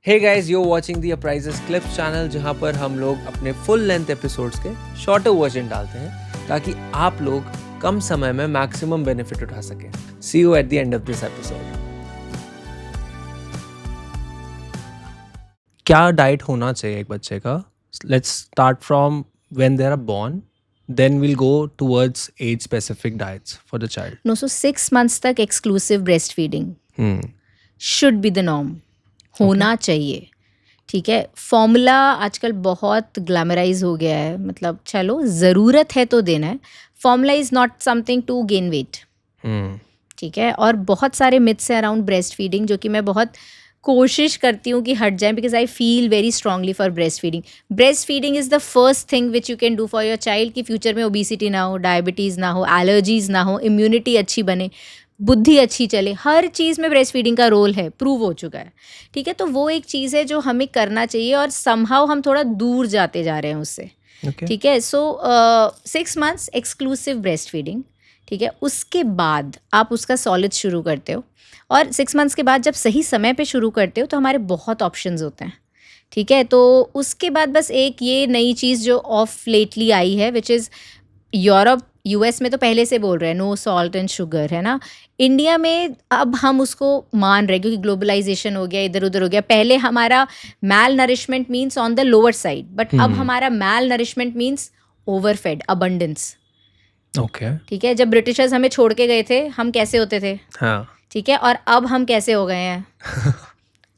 Hey guys, you're watching the Apprises Clips channel जहाँ पर हम लोग अपने फुल लेंथ एपिसोड्स के शॉर्टर वर्जन डालते हैं ताकि आप लोग कम समय में मैक्सिमम बेनिफिट उठा सकें. See you at the end of this episode. क्या डाइट होना चाहिए एक बच्चे का? Let's start from when they are born. Then we'll go towards age specific diets for the child. No, so 6 months तक exclusive breastfeeding should be the norm. होना चाहिए. ठीक है. फॉर्मूला आजकल बहुत ग्लैमराइज हो गया है. मतलब चलो ज़रूरत है तो देना है. Formula is not something to gain weight. ठीक है. और बहुत सारे मिथ्स हैं अराउंड ब्रेस्ट फीडिंग जो कि मैं बहुत कोशिश करती हूँ कि हट जाएं because I feel very strongly for breast feeding. Breast feeding is the first thing which you can do for your child कि फ्यूचर में ओबेसिटी ना हो, डायबिटीज़ ना हो, एलर्जीज़ ना हो, इम्यूनिटी अच्छी बने, बुद्धि अच्छी चले. हर चीज़ में ब्रेस्ट फीडिंग का रोल है, प्रूव हो चुका है. ठीक है. तो वो एक चीज़ है जो हमें करना चाहिए और समहाउ हम थोड़ा दूर जाते जा रहे हैं उससे. ठीक है. सो 6 months एक्सक्लूसिव ब्रेस्ट फीडिंग. ठीक है. उसके बाद आप उसका सॉलिड शुरू करते हो और 6 months के बाद जब सही समय पे शुरू करते हो तो हमारे बहुत ऑप्शंस होते हैं. ठीक है. तो उसके बाद बस एक ये नई चीज़ जो ऑफ लेटली आई है विच इज़ यूरोप, यूएस में तो पहले से बोल रहे हैं नो सॉल्ट एंड शुगर, है ना. इंडिया में अब हम उसको मान रहे हैं क्योंकि ग्लोबलाइजेशन हो गया, इधर उधर हो गया. पहले हमारा malnourishment means on the lower side, but अब हमारा malnourishment means overfed, abundance. Okay. ठीक है. जब ब्रिटिशर्स हमें छोड़ के गए थे हम कैसे होते थे? हाँ. ठीक है. और अब हम कैसे हो गए हैं?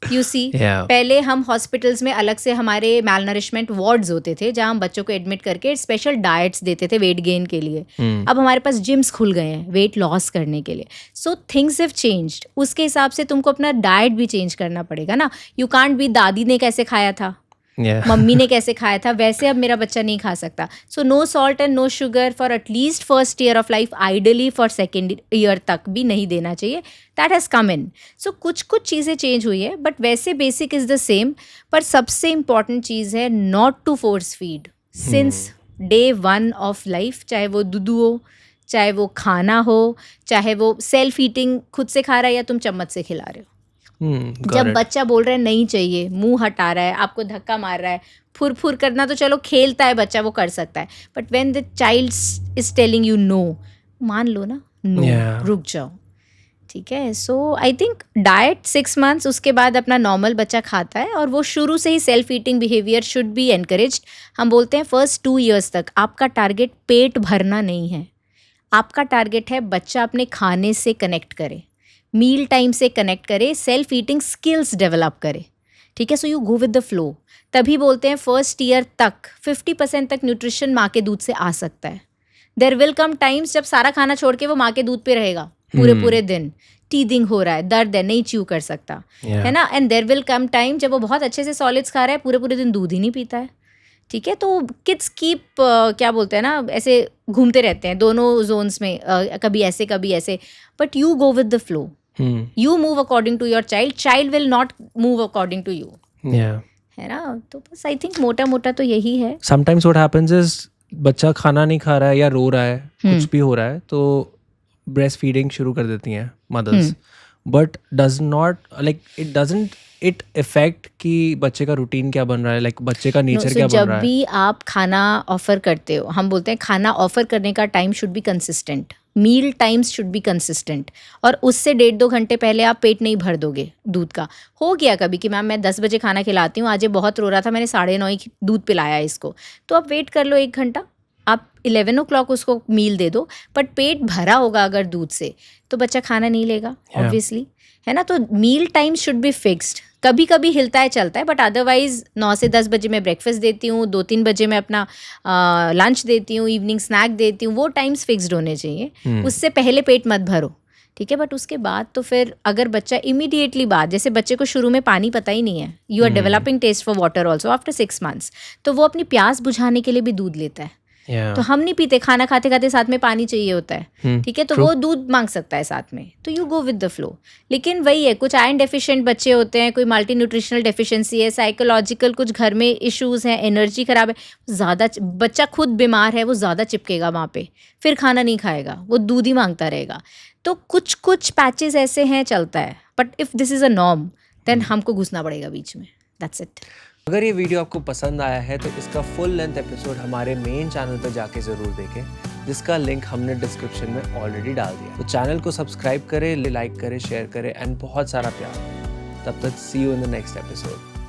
You see. पहले हम हॉस्पिटल्स में अलग से हमारे मैल नरिशमेंट वार्ड्स होते थे जहाँ हम बच्चों को एडमिट करके स्पेशल डाइट्स देते थे वेट गेन के लिए. अब हमारे पास जिम्स खुल गए हैं वेट लॉस करने के लिए. So things have changed. उसके हिसाब से तुमको अपना डाइट भी चेंज करना पड़ेगा ना. यू कांट बी दादी ने कैसे खाया था, मम्मी ने कैसे खाया था, वैसे अब मेरा बच्चा नहीं खा सकता. So no salt and no sugar for at least first year of life, ideally for second year तक भी नहीं देना चाहिए. दैट हैज़ कम इन. सो कुछ चीज़ें चेंज हुई है बट वैसे बेसिक इज़ द सेम. पर सबसे इम्पॉर्टेंट चीज़ है not to force feed since day 1 of life. चाहे वो दूध हो, चाहे वो खाना हो, चाहे वो सेल्फ ईटिंग खुद से खा रहा है या तुम चम्मच से खिला रहे हो. जब बच्चा बोल रहा है नहीं चाहिए, मुंह हटा रहा है, आपको धक्का मार रहा है, फुर करना तो चलो खेलता है बच्चा, वो कर सकता है. But when the child is telling you know, मान लो ना, नो, रुक जाओ. ठीक है. सो आई थिंक डाइट 6 months, उसके बाद अपना नॉर्मल बच्चा खाता है और वो शुरू से ही self eating behaviour should be encouraged. हम बोलते हैं फर्स्ट 2 years तक आपका टारगेट पेट भरना नहीं है. आपका टारगेट है बच्चा अपने खाने से कनेक्ट करे, मील टाइम से कनेक्ट करे, सेल्फ ईटिंग स्किल्स डेवलप करे. ठीक है. So you go with the flow. तभी बोलते हैं फर्स्ट ईयर तक 50% तक न्यूट्रिशन माँ के दूध से आ सकता है. देयर विल कम टाइम्स जब सारा खाना छोड़ के वो माँ के दूध पे रहेगा पूरे दिन, टीदिंग हो रहा है, दर्द है, नहीं च्यू कर सकता, है ना. And there will come time जब वो बहुत अच्छे से सॉलिड्स खा रहा है, पूरे दिन दूध ही नहीं पीता है. ठीक है. तो किड्स कीप क्या बोलते हैं ना, ऐसे घूमते रहते हैं दोनों जोन्स में, कभी ऐसे, but you go with the flow. You move according to your child will not move according to you. है ना. तो बस आई थिंक मोटा तो यही है. Sometimes what happens is बच्चा खाना नहीं खा रहा है या रो रहा है, कुछ भी हो रहा है, तो ब्रेस्ट फीडिंग शुरू कर देती हैं mothers. But does not like it effect कि बच्चे का रूटीन क्या बन रहा है, लाइक बच्चे का नेचर क्या बन रहा है. जब भी आप खाना ऑफर करते हो, हम बोलते हैं खाना ऑफर करने का time should be consistent, meal times should be consistent. और उससे 1.5-2 घंटे पहले आप पेट नहीं भर दोगे दूध का. हो गया कभी कि मैम मैं 10 बजे खाना खिलाती हूँ, आज ये बहुत रो रहा था, मैंने 9:30 ही दूध पिलाया इसको, तो आप वेट कर लो 1 घंटा, आप 11 o'clock उसको मील दे दो. बट पेट भरा होगा अगर दूध से तो बच्चा खाना नहीं लेगा ऑब्वियसली, है ना. तो meal time should be fixed. कभी कभी हिलता है चलता है बट अदरवाइज 9 से 10 बजे मैं ब्रेकफास्ट देती हूँ, 2-3 बजे मैं अपना लंच देती हूँ, इवनिंग स्नैक देती हूँ. वो टाइम्स फिक्स्ड होने चाहिए. उससे पहले पेट मत भरो. ठीक है. बट उसके बाद तो फिर अगर बच्चा इमीडिएटली बाद, जैसे बच्चे को शुरू में पानी पता ही नहीं है, you are developing taste for water also after 6 months, तो वो अपनी प्यास बुझाने के लिए भी दूध लेता है. तो हम नहीं पीते, खाना खाते खाते साथ में पानी चाहिए होता है. ठीक है. तो वो दूध मांग सकता है साथ में. तो you go with the flow. लेकिन वही है, कुछ आयरन डेफिशिएंट बच्चे होते हैं, कोई मल्टी न्यूट्रिशनल डेफिशिएंसी है, साइकोलॉजिकल कुछ घर में इश्यूज हैं, एनर्जी खराब है, ज़्यादा बच्चा खुद बीमार है, वो ज़्यादा चिपकेगा वहाँ पे, फिर खाना नहीं खाएगा, वो दूध ही मांगता रहेगा. तो कुछ पैचेस ऐसे हैं, चलता है. But if this is a norm then हमको घुसना पड़ेगा बीच में, दैट्स इट। अगर ये वीडियो आपको पसंद आया है तो इसका फुल लेंथ एपिसोड हमारे मेन चैनल पर जाके ज़रूर देखें, जिसका लिंक हमने डिस्क्रिप्शन में ऑलरेडी डाल दिया। तो चैनल को सब्सक्राइब करें, लाइक करें, शेयर करें एंड बहुत सारा प्यार। तब तक see you in the next episode.